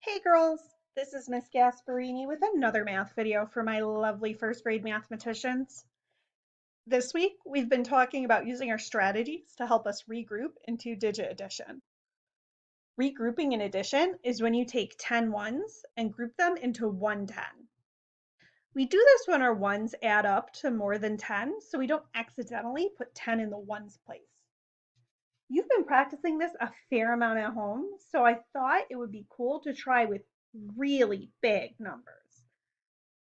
Hey girls, this is Miss Gasparini with another math video for my lovely first grade mathematicians. This week we've been talking about using our strategies to help us regroup in two-digit addition. Regrouping in addition is when you take 10 ones and group them into one 10. We do this when our ones add up to more than 10, so we don't accidentally put 10 in the ones place. You've been practicing this a fair amount at home, so I thought it would be cool to try with really big numbers.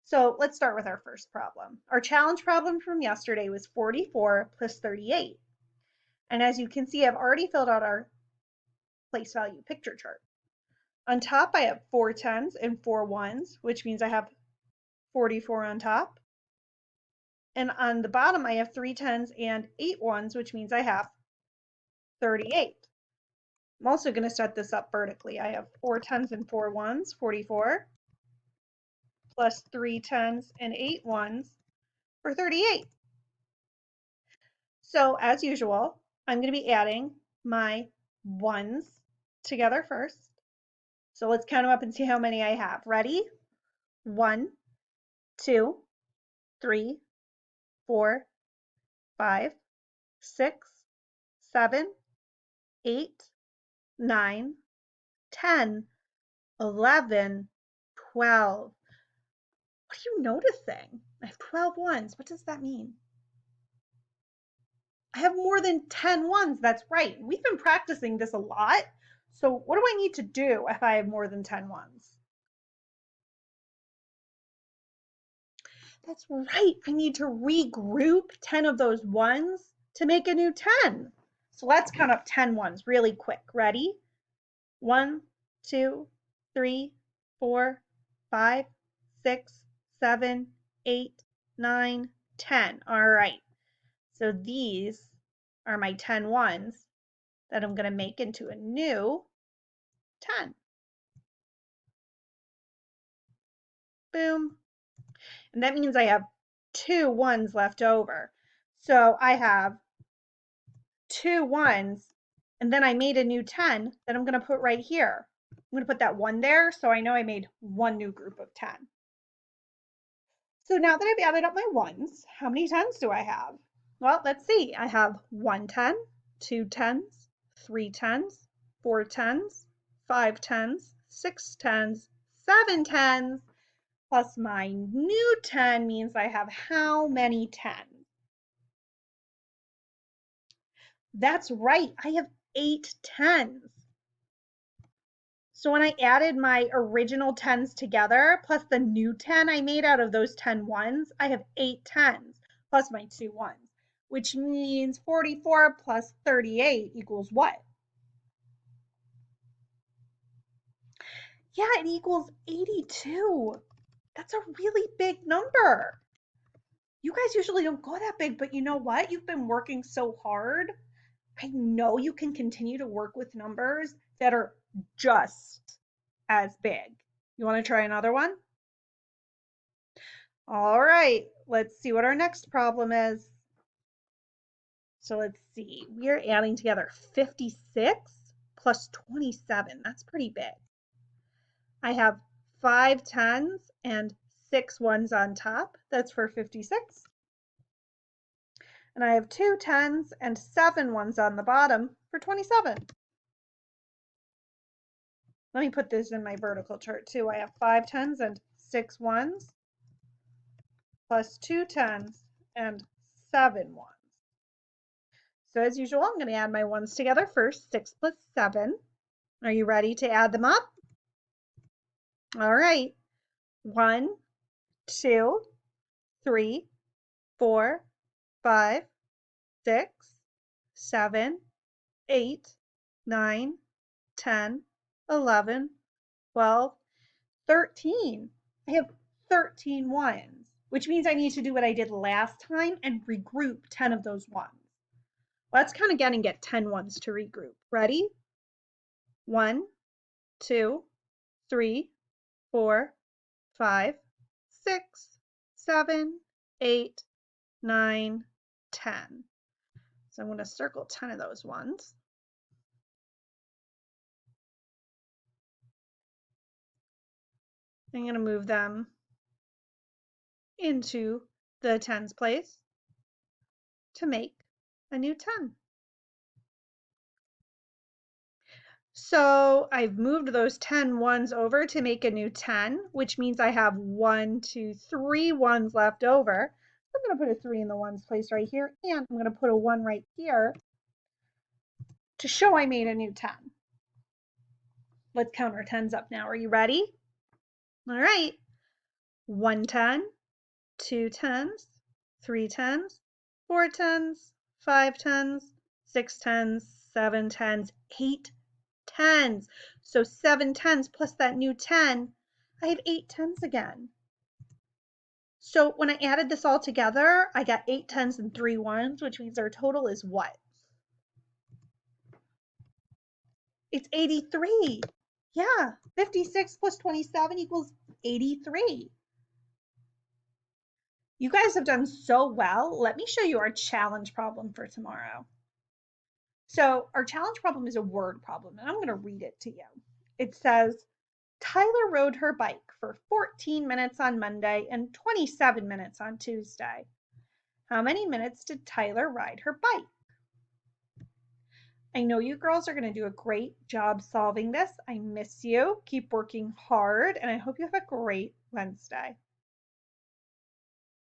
So let's start with our first problem. Our challenge problem from yesterday was 44 plus 38. And as you can see, I've already filled out our place value picture chart. On top, I have 4 tens and 4 ones, which means I have 44 on top. And on the bottom, I have 3 tens and 8 ones, which means I have 38. I'm also going to set this up vertically. I have 4 tens and 4 ones, 44, plus 3 tens and 8 ones for 38. So as usual, I'm going to be adding my ones together first. So let's count them up and see how many I have. Ready? 1, 2, 3, 4, 5, 6, 7, 8, 9, 10, 11, 12. What are you noticing? I have 12 ones. What does that mean? I have more than 10 ones. That's right. We've been practicing this a lot. So what do I need to do if I have more than 10 ones? That's right. I need to regroup 10 of those ones to make a new 10. So let's count up 10 ones really quick. Ready? 1, 2, 3, 4, 5, 6, 7, 8, 9, 10. All right. So these are my 10 ones that I'm going to make into a new 10. Boom. And that means I have 2 ones left over. So I have 2 ones, and then I made a new 10 that I'm going to put right here. I'm going to put that 1 there, so I know I made one new group of 10. So now that I've added up my ones, how many 10s do I have? Well, let's see. I have 1 10, 2 10s, 3 10s, 4 10s, 5 10s, 6 10s, 7 10s, plus my new 10 means I have how many 10s? That's right, I have 8 10s. So when I added my original 10s together, plus the new 10 I made out of those 10 ones, I have 8 10s, plus my 2 ones, which means 44 plus 38 equals what? Yeah, it equals 82. That's a really big number. You guys usually don't go that big, but you know what? You've been working so hard. I know you can continue to work with numbers that are just as big. You want to try another one? All right, let's see what our next problem is. So let's see, we're adding together 56 plus 27. That's pretty big. I have 5 10s and 6 ones on top. That's for 56. And I have 2 10s and 7 ones on the bottom for 27. Let me put this in my vertical chart too. I have 5 10s and 6 ones plus 2 10s and 7 ones. So as usual, I'm going to add my ones together first. 6 plus 7. Are you ready to add them up? All right. 1, 2, 3, 4, 5, 6, 7, 8, 9, 10, 11, 12, 13. I have 13 ones, which means I need to do what I did last time and regroup 10 of those ones. Let's count again and get 10 ones to regroup. Ready? 1, 2, 3, 4, 5, 6, 7, 8, 9, 10. So I'm going to circle 10 of those ones. I'm going to move them into the tens place to make a new 10. So I've moved those 10 ones over to make a new 10, which means I have 1, 2, 3 ones left over. I'm going to put a 3 in the ones place right here, and I'm going to put a 1 right here to show I made a new 10. Let's count our 10s up now. Are you ready? All right. 1 10, 2 10s, 3 10s, 4 10s, 5 10s, 6 10s, 7 10s, 8 10s. So 7 10s plus that new 10, I have 8 10s again. So when I added this all together, I got 8 10s and 3 1s, which means our total is what? It's 83. Yeah, 56 plus 27 equals 83. You guys have done so well. Let me show you our challenge problem for tomorrow. So our challenge problem is a word problem, and I'm going to read it to you. It says, Tyler rode her bike for 14 minutes on Monday and 27 minutes on Tuesday. How many minutes did Tyler ride her bike? I know you girls are going to do a great job solving this. I miss you. Keep working hard, and I hope you have a great Wednesday.